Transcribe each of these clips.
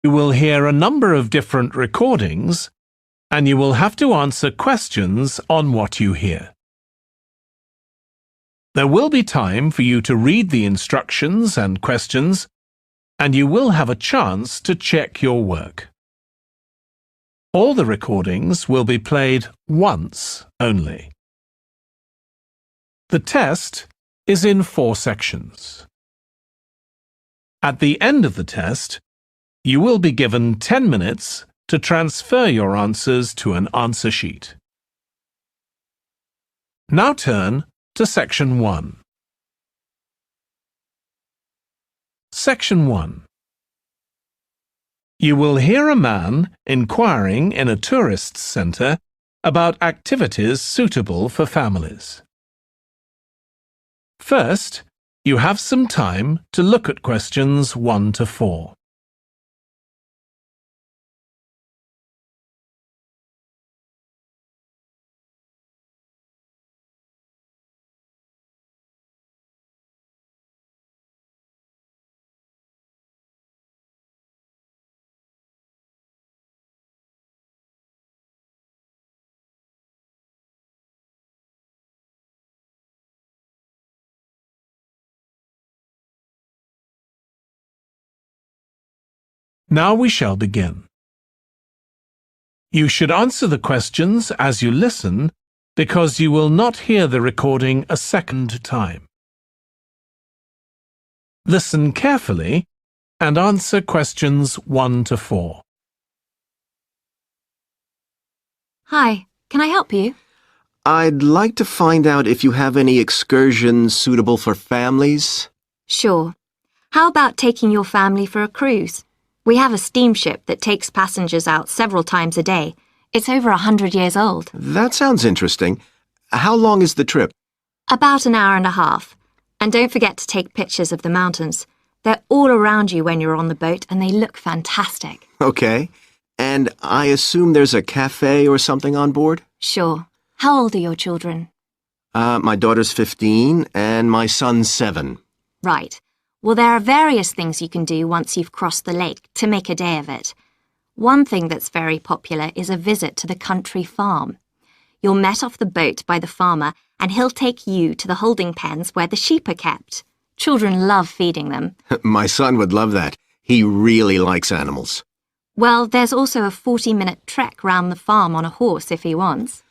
You will hear a number of different recordings, and you will have to answer questions on what you hear. There will be time for you to read the instructions and questions, and you will have a chance to check your work. All the recordings will be played once only. The test is in 4 sections. At the end of the test, you will be given 10 minutes to transfer your answers to an answer sheet. Now turn to Section 1. Section 1. You will hear a man inquiring in a tourist centre about activities suitable for families. First, you have some time to look at questions 1 to 4. Now we shall begin. You should answer the questions as you listen because you will not hear the recording a second time. Listen carefully and answer questions 1 to 4. Hi, can I help you? I'd like to find out if you have any excursions suitable for families. Sure. How about taking your family for a cruise? We have a steamship that takes passengers out several times a day. It's over 100 years old. That sounds interesting. How long is the trip? About an hour and a half. And don't forget to take pictures of the mountains. They're all around you when you're on the boat and they look fantastic. Okay. And I assume there's a cafe or something on board? Sure. How old are your children? My daughter's 15 and my son's 7. Right. Well, there are various things you can do once you've crossed the lake to make a day of it. One thing that's very popular is a visit to the country farm. You're met off the boat by the farmer and he'll take you to the holding pens where the sheep are kept. Children love feeding them. My son would love that. He really likes animals. Well, there's also a 40-minute trek round the farm on a horse if he wants.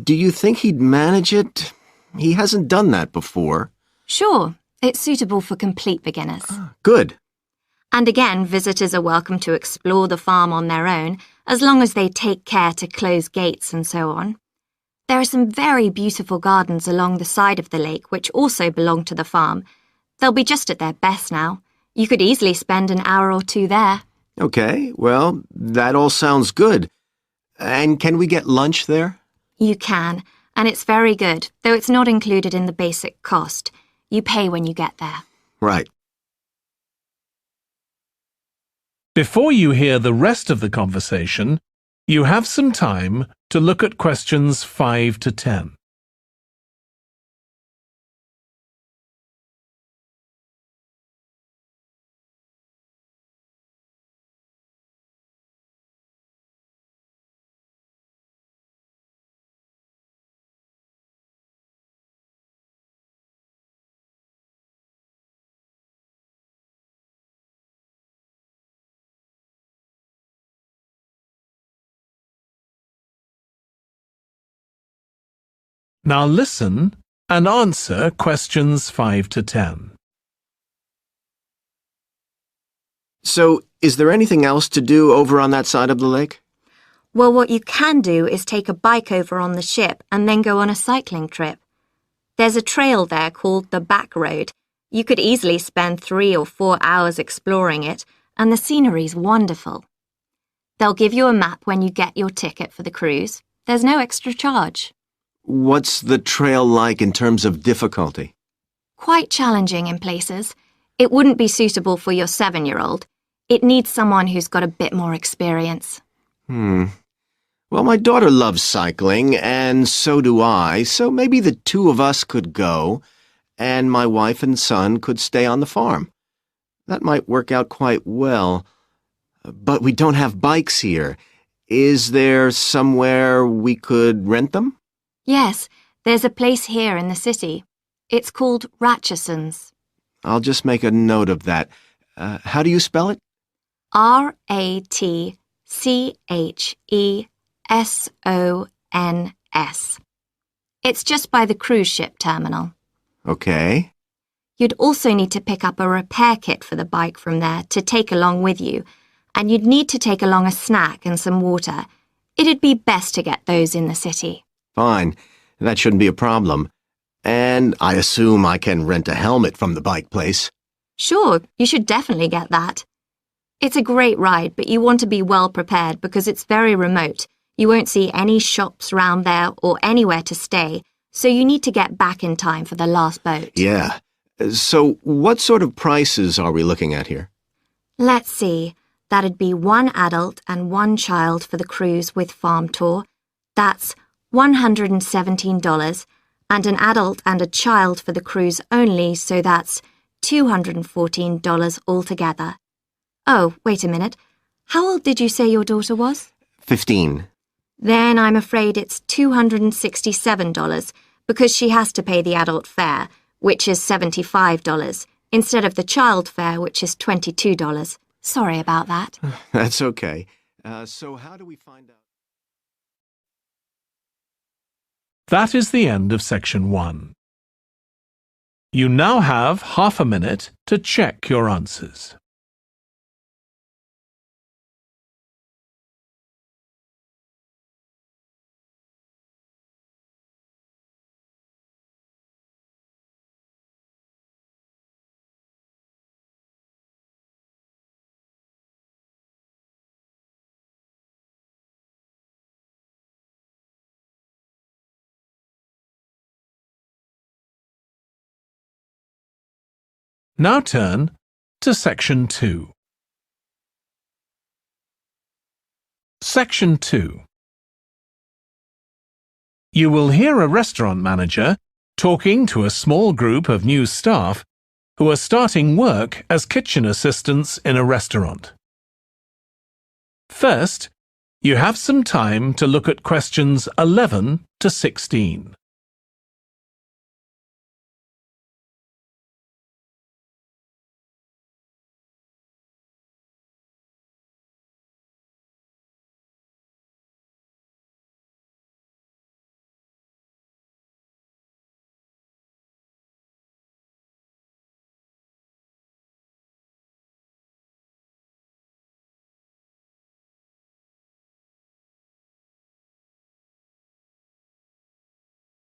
Do you think he'd manage it? He hasn't done that before. Sure. It's suitable for complete beginners. Good. And again, visitors are welcome to explore the farm on their own, as long as they take care to close gates and so on. There are some very beautiful gardens along the side of the lake which also belong to the farm. They'll be just at their best now. You could easily spend an hour or 2 there. Okay, well, that all sounds good. And can we get lunch there? You can, and it's very good, though it's not included in the basic cost. You pay when you get there. Right. Before you hear the rest of the conversation, you have some time to look at questions 5 to 10. Now listen and answer questions 5 to 10. So, is there anything else to do over on that side of the lake? Well, what you can do is take a bike over on the ship and then go on a cycling trip. There's a trail there called the Back Road. You could easily spend 3 or 4 hours exploring it, and the scenery's wonderful. They'll give you a map when you get your ticket for the cruise. There's no extra charge. What's the trail like in terms of difficulty? Quite challenging in places. It wouldn't be suitable for your 7-year-old. It needs someone who's got a bit more experience. Well, my daughter loves cycling, and so do I, so maybe the 2 of us could go, and my wife and son could stay on the farm. That might work out quite well. But we don't have bikes here. Is there somewhere we could rent them? Yes, there's a place here in the city. It's called Ratcheson's. I'll just make a note of that. How do you spell it? Ratchesons. It's just by the cruise ship terminal. Okay. You'd also need to pick up a repair kit for the bike from there to take along with you, and you'd need to take along a snack and some water. It'd be best to get those in the city. Fine. That shouldn't be a problem. And I assume I can rent a helmet from the bike place. Sure, you should definitely get that. It's a great ride, but you want to be well prepared because it's very remote. You won't see any shops round there or anywhere to stay, so you need to get back in time for the last boat. Yeah. So what sort of prices are we looking at here? Let's see. That'd be 1 adult and 1 child for the cruise with farm tour. That's $117, and an adult and a child for the cruise only, so that's $214 altogether. Oh, wait a minute. How old did you say your daughter was? 15. Then I'm afraid it's $267 because she has to pay the adult fare, which is $75, instead of the child fare, which is $22. Sorry about that. That's okay. So how do we find out? That is the end of section 1. You now have half a minute to check your answers. Now turn to section 2. Section 2. You will hear a restaurant manager talking to a small group of new staff who are starting work as kitchen assistants in a restaurant. First, you have some time to look at questions 11 to 16.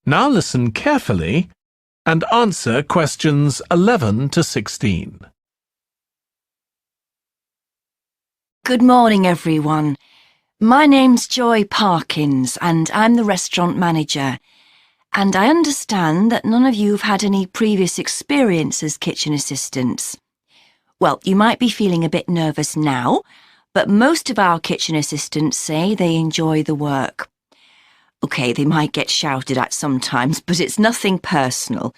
Now listen carefully and answer questions 11 to 16. Good morning, everyone. My name's Joy Parkins and I'm the restaurant manager. And I understand that none of you have had any previous experience as kitchen assistants. Well, you might be feeling a bit nervous now, but most of our kitchen assistants say they enjoy the work. OK, they might get shouted at sometimes, but it's nothing personal.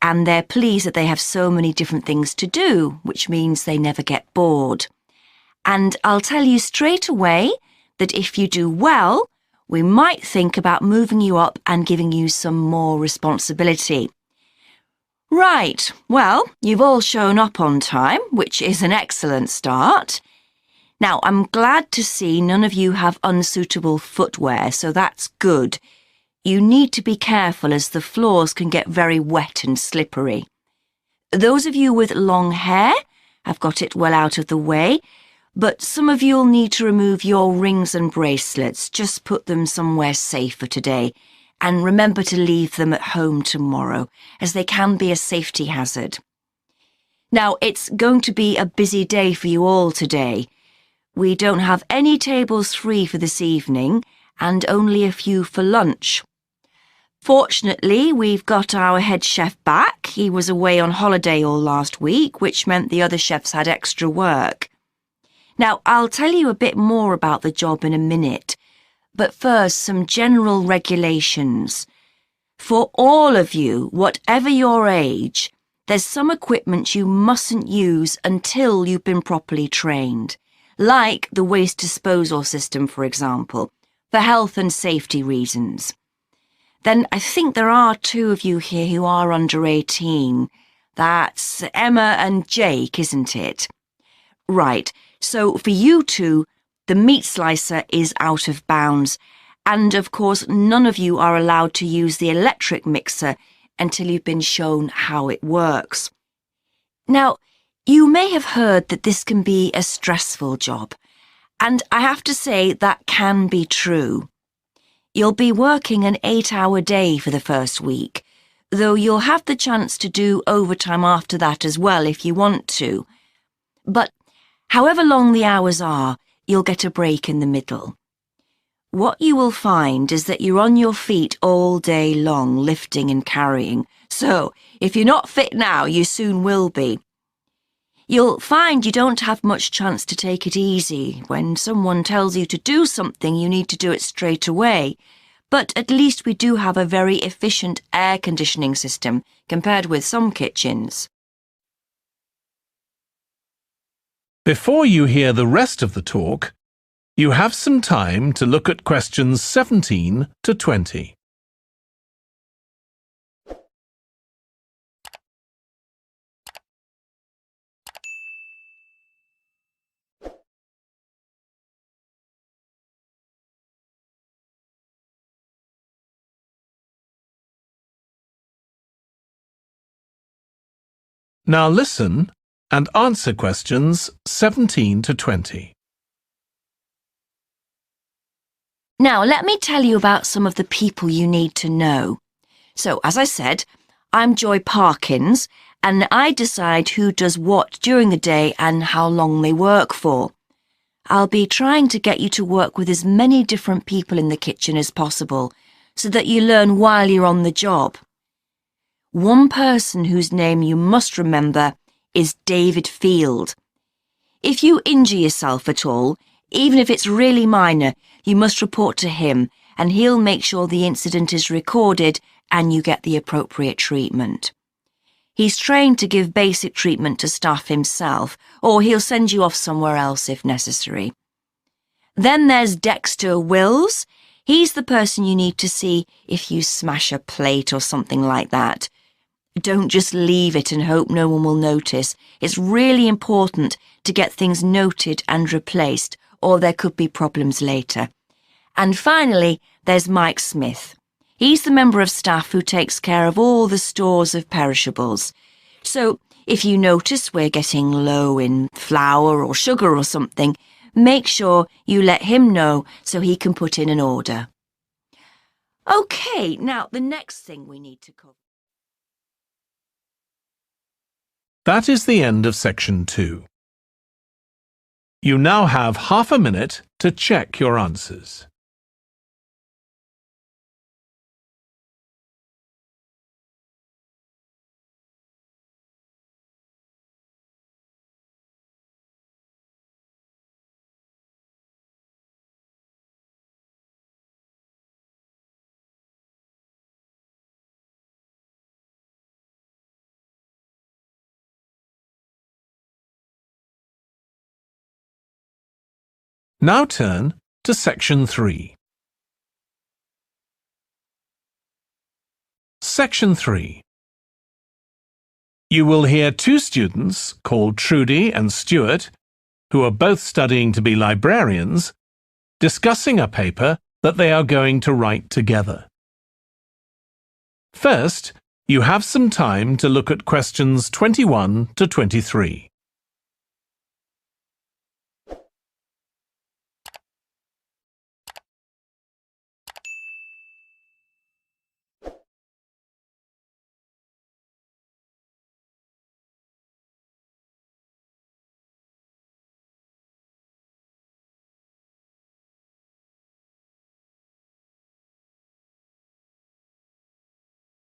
And they're pleased that they have so many different things to do, which means they never get bored. And I'll tell you straight away that if you do well, we might think about moving you up and giving you some more responsibility. Right, well, you've all shown up on time, which is an excellent start. Now, I'm glad to see none of you have unsuitable footwear, so that's good. You need to be careful as the floors can get very wet and slippery. Those of you with long hair have got it well out of the way, but some of you'll need to remove your rings and bracelets. Just put them somewhere safer today, and remember to leave them at home tomorrow, as they can be a safety hazard. Now, it's going to be a busy day for you all today. We don't have any tables free for this evening and only a few for lunch. Fortunately, we've got our head chef back. He was away on holiday all last week, which meant the other chefs had extra work. Now, I'll tell you a bit more about the job in a minute, but first some general regulations. For all of you, whatever your age, there's some equipment you mustn't use until you've been properly trained. like the waste disposal system, for example, for health and safety reasons. Then I think there are 2 of you here who are under 18. That's Emma and Jake, isn't it? Right, so for you 2, the meat slicer is out of bounds, and of course none of you are allowed to use the electric mixer until you've been shown how it works. Now, you may have heard that this can be a stressful job, and I have to say that can be true. You'll be working an 8-hour day for the first week, though you'll have the chance to do overtime after that as well if you want to. But however long the hours are, you'll get a break in the middle. What you will find is that you're on your feet all day long, lifting and carrying, so if you're not fit now, you soon will be. You'll find you don't have much chance to take it easy. When someone tells you to do something, you need to do it straight away. But at least we do have a very efficient air conditioning system compared with some kitchens. Before you hear the rest of the talk, you have some time to look at questions 17 to 20. Now listen and answer questions 17 to 20. Now, let me tell you about some of the people you need to know. So, as I said, I'm Joy Parkins, and I decide who does what during the day and how long they work for. I'll be trying to get you to work with as many different people in the kitchen as possible, so that you learn while you're on the job. One person whose name you must remember is David Field. If you injure yourself at all, even if it's really minor, you must report to him, and he'll make sure the incident is recorded and you get the appropriate treatment. He's trained to give basic treatment to staff himself, or he'll send you off somewhere else if necessary. Then there's Dexter Wills. He's the person you need to see if you smash a plate or something like that. Don't just leave it and hope no one will notice. It's really important to get things noted and replaced, or there could be problems later. And finally, there's Mike Smith. He's the member of staff who takes care of all the stores of perishables. So, if you notice we're getting low in flour or sugar or something, make sure you let him know so he can put in an order. OK, now the next thing we need to cover. That is the end of section 2. You now have half a minute to check your answers. Now turn to section 3. Section 3. You will hear 2 students called Trudy and Stuart, who are both studying to be librarians, discussing a paper that they are going to write together. First, you have some time to look at questions 21 to 23.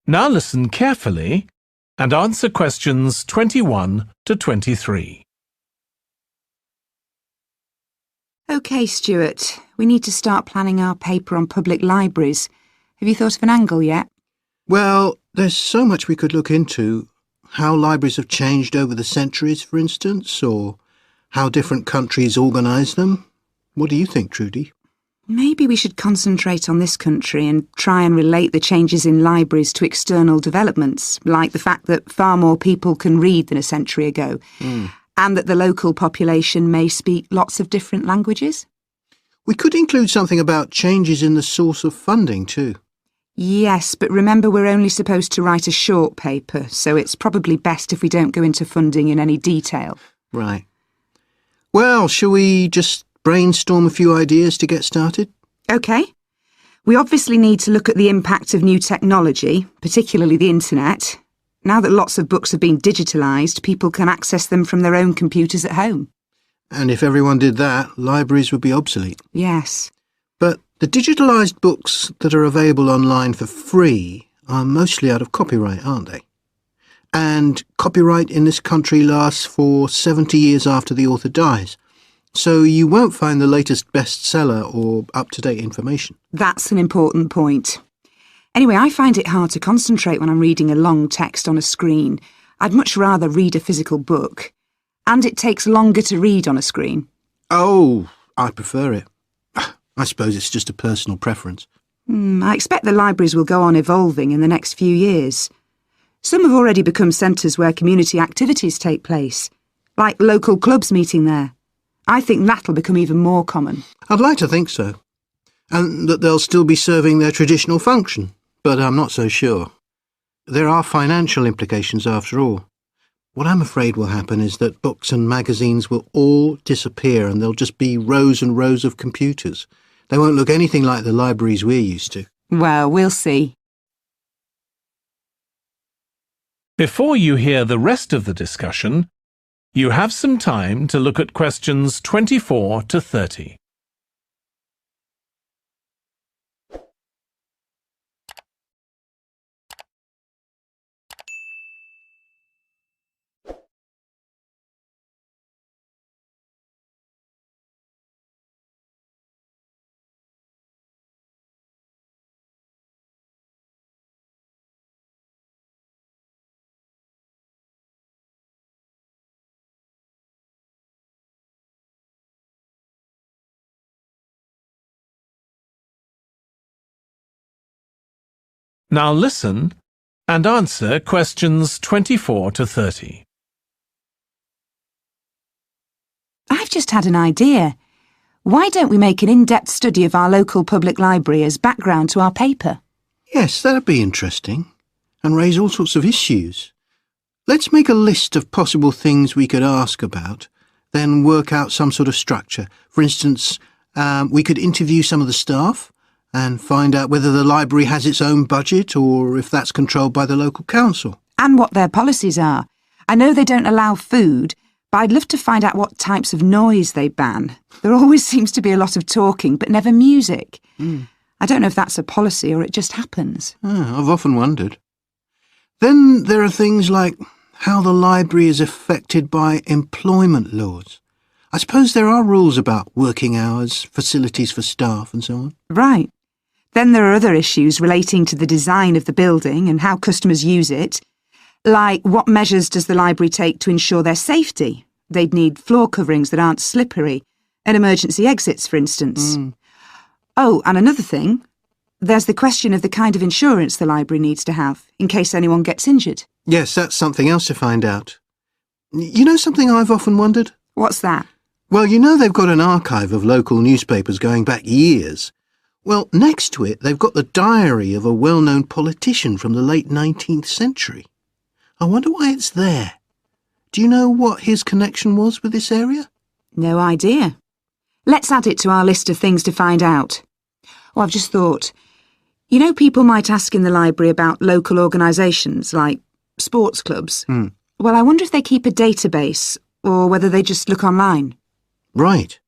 Now listen carefully and answer questions 21 to 23. OK, Stuart, we need to start planning our paper on public libraries. Have you thought of an angle yet? Well, there's so much we could look into. How libraries have changed over the centuries, for instance, or how different countries organise them. What do you think, Trudy? Maybe we should concentrate on this country and try and relate the changes in libraries to external developments, like the fact that far more people can read than a century ago, and that the local population may speak lots of different languages. We could include something about changes in the source of funding too. Yes, but remember we're only supposed to write a short paper, so it's probably best if we don't go into funding in any detail. Right. Well, shall we just brainstorm a few ideas to get started? OK. We obviously need to look at the impact of new technology, particularly the internet. Now that lots of books have been digitalised, people can access them from their own computers at home. And if everyone did that, libraries would be obsolete. Yes. But the digitalised books that are available online for free are mostly out of copyright, aren't they? And copyright in this country lasts for 70 years after the author dies. So you won't find the latest bestseller or up-to-date information. That's an important point. Anyway, I find it hard to concentrate when I'm reading a long text on a screen. I'd much rather read a physical book. And it takes longer to read on a screen. Oh, I prefer it. I suppose it's just a personal preference. I expect the libraries will go on evolving in the next few years. Some have already become centres where community activities take place, like local clubs meeting there. I think that'll become even more common. I'd like to think so. And that they'll still be serving their traditional function, but I'm not so sure. There are financial implications after all. What I'm afraid will happen is that books and magazines will all disappear and there'll just be rows and rows of computers. They won't look anything like the libraries we're used to. Well, we'll see. Before you hear the rest of the discussion, you have some time to look at questions 24 to 30. Now listen and answer questions 24 to 30. I've just had an idea. Why don't we make an in-depth study of our local public library as background to our paper? Yes, that'd be interesting. And raise all sorts of issues. Let's make a list of possible things we could ask about, then work out some sort of structure. For instance, we could interview some of the staff and find out whether the library has its own budget or if that's controlled by the local council. And what their policies are. I know they don't allow food, but I'd love to find out what types of noise they ban. There always seems to be a lot of talking, but never music. I don't know if that's a policy or it just happens. I've often wondered. Then there are things like how the library is affected by employment laws. I suppose there are rules about working hours, facilities for staff and so on. Right. Then there are other issues relating to the design of the building and how customers use it, like what measures does the library take to ensure their safety? They'd need floor coverings that aren't slippery, and emergency exits, for instance. Oh, and another thing, there's the question of the kind of insurance the library needs to have, in case anyone gets injured. Yes, that's something else to find out. You know something I've often wondered? What's that? Well, you know they've got an archive of local newspapers going back years. Well, next to it, they've got the diary of a well-known politician from the late 19th century. I wonder why it's there. Do you know what his connection was with this area? No idea. Let's add it to our list of things to find out. Oh, I've just thought, you know, people might ask in the library about local organisations like sports clubs. Well, I wonder if they keep a database or whether they just look online. Right.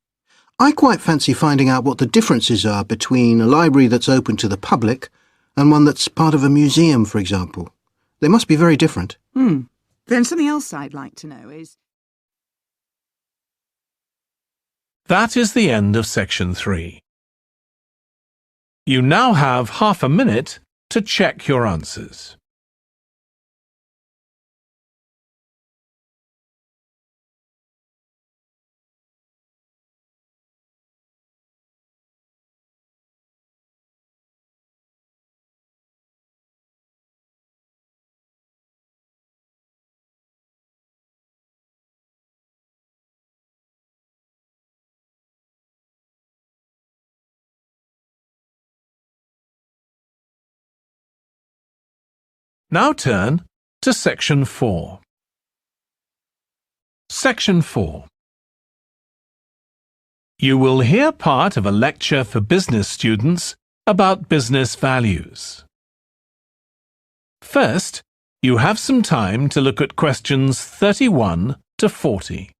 I quite fancy finding out what the differences are between a library that's open to the public and one that's part of a museum, for example. They must be very different. Then something else I'd like to know is... That is the end of section 3. You now have half a minute to check your answers. Now turn to Section 4. Section 4. You will hear part of a lecture for business students about business values. First, you have some time to look at questions 31 to 40.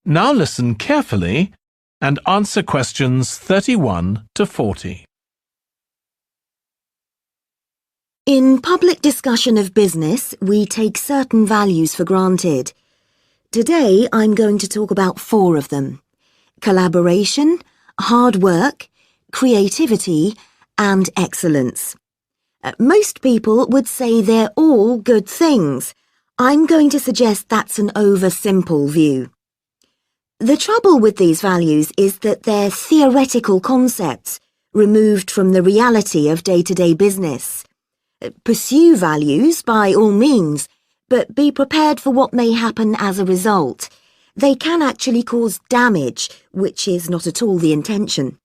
Now listen carefully and answer questions 31 to 40. In public discussion of business, we take certain values for granted. Today, I'm going to talk about 4 of them: collaboration, hard work, creativity, and excellence. Most people would say they're all good things. I'm going to suggest that's an oversimple view. The trouble with these values is that they're theoretical concepts, removed from the reality of day-to-day business. Pursue values by all means, but be prepared for what may happen as a result. They can actually cause damage, which is not at all the intention.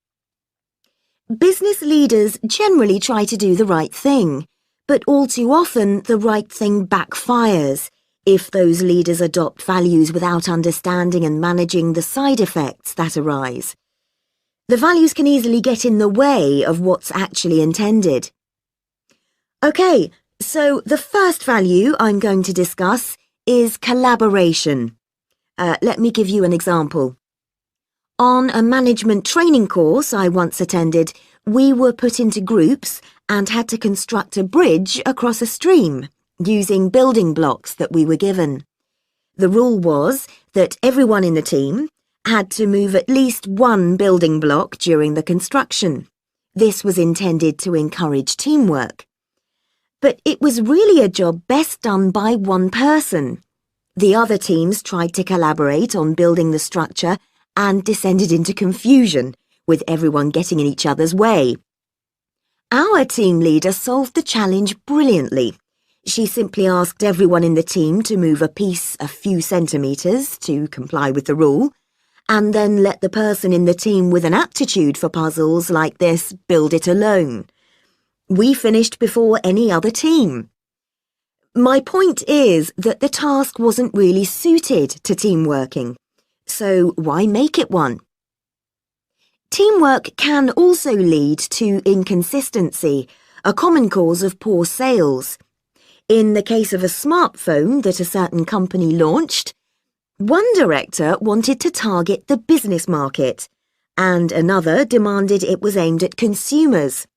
Business leaders generally try to do the right thing, but all too often the right thing backfires if those leaders adopt values without understanding and managing the side effects that arise. The values can easily get in the way of what's actually intended. Okay, so the first value I'm going to discuss is collaboration. Let me give you an example. On a management training course I once attended, we were put into groups and had to construct a bridge across a stream, using building blocks that we were given. The rule was that everyone in the team had to move at least one building block during the construction. This was intended to encourage teamwork. But it was really a job best done by one person. The other teams tried to collaborate on building the structure and descended into confusion, with everyone getting in each other's way. Our team leader solved the challenge brilliantly. She simply asked everyone in the team to move a piece a few centimetres to comply with the rule, and then let the person in the team with an aptitude for puzzles like this build it alone. We finished before any other team. My point is that the task wasn't really suited to team working, so why make it one? Teamwork can also lead to inconsistency, a common cause of poor sales. In the case of a smartphone that a certain company launched, one director wanted to target the business market, and another demanded it was aimed at consumers.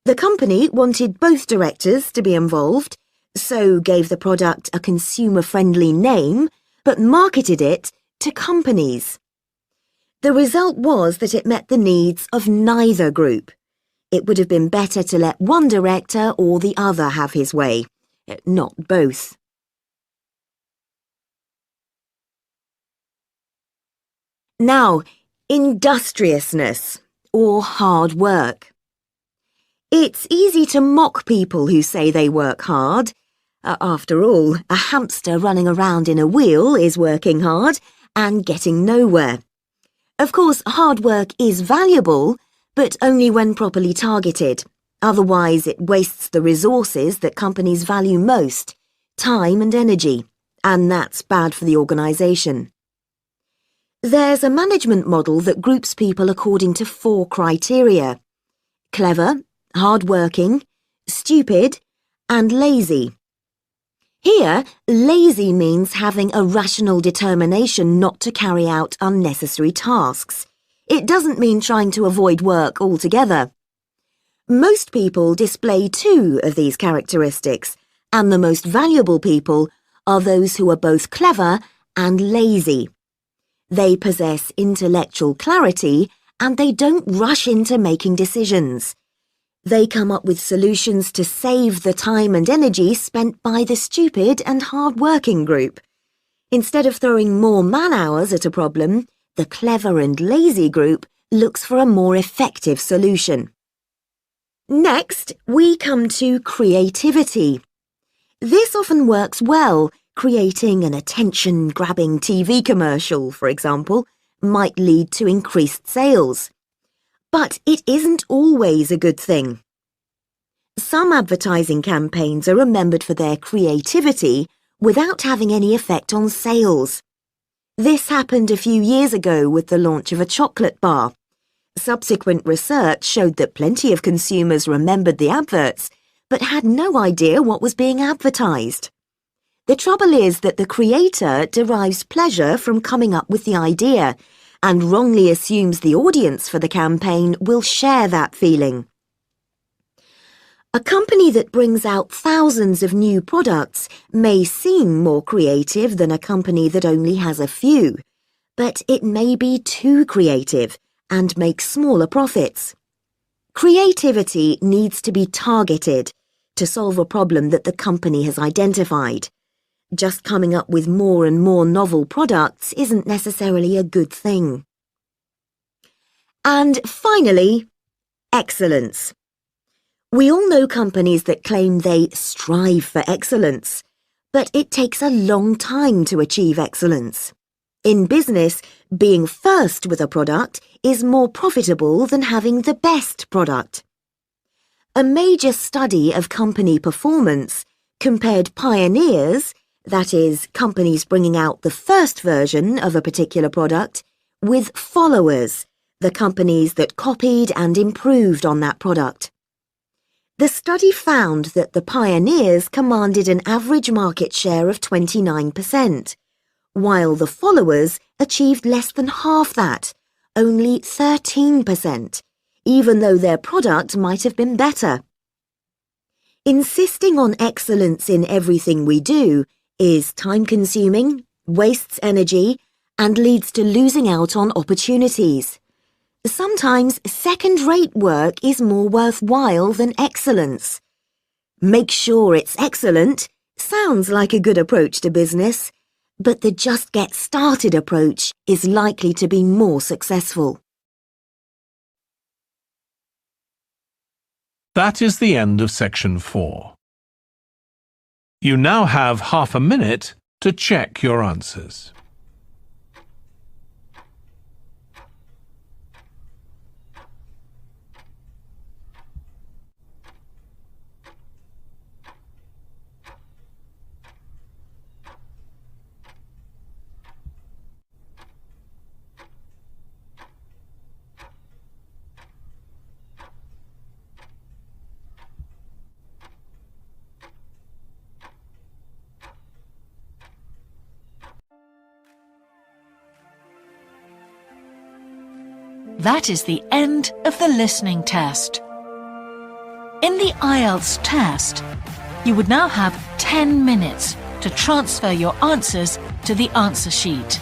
The company wanted both directors to be involved, so gave the product a consumer-friendly name, but marketed it to companies. The result was that it met the needs of neither group. It would have been better to let one director or the other have his way, not both. Now, industriousness, or hard work. It's easy to mock people who say they work hard. After all, a hamster running around in a wheel is working hard and getting nowhere. Of course, hard work is valuable, but only when properly targeted. Otherwise, it wastes the resources that companies value most, time and energy, and that's bad for the organisation. There's a management model that groups people according to 4 criteria: clever, hard-working, stupid, and lazy. Here, lazy means having a rational determination not to carry out unnecessary tasks. It doesn't mean trying to avoid work altogether. Most people display two of these characteristics, and the most valuable people are those who are both clever and lazy. They possess intellectual clarity and they don't rush into making decisions. They come up with solutions to save the time and energy spent by the stupid and hard-working group. Instead of throwing more man-hours at a problem, the clever and lazy group looks for a more effective solution. Next, we come to creativity. This often works well. Creating an attention-grabbing TV commercial, for example, might lead to increased sales. But it isn't always a good thing. Some advertising campaigns are remembered for their creativity without having any effect on sales. This happened a few years ago with the launch of a chocolate bar. Subsequent research showed that plenty of consumers remembered the adverts, but had no idea what was being advertised. The trouble is that the creator derives pleasure from coming up with the idea and wrongly assumes the audience for the campaign will share that feeling. A company that brings out thousands of new products may seem more creative than a company that only has a few, but it may be too creative and make smaller profits. Creativity needs to be targeted to solve a problem that the company has identified. Just coming up with more and more novel products isn't necessarily a good thing. And finally, excellence. We all know companies that claim they strive for excellence, but it takes a long time to achieve excellence. In business, being first with a product is more profitable than having the best product. A major study of company performance compared pioneers, that is, companies bringing out the first version of a particular product, with followers, the companies that copied and improved on that product. The study found that the pioneers commanded an average market share of 29%, while the followers achieved less than half that, only 13%, even though their product might have been better. Insisting on excellence in everything we do is time-consuming, wastes energy, and leads to losing out on opportunities. Sometimes second-rate work is more worthwhile than excellence. Make sure it's excellent sounds like a good approach to business, but the just get started approach is likely to be more successful. That is the end of section 4. You now have half a minute to check your answers. That is the end of the listening test. In the IELTS test, you would now have 10 minutes to transfer your answers to the answer sheet.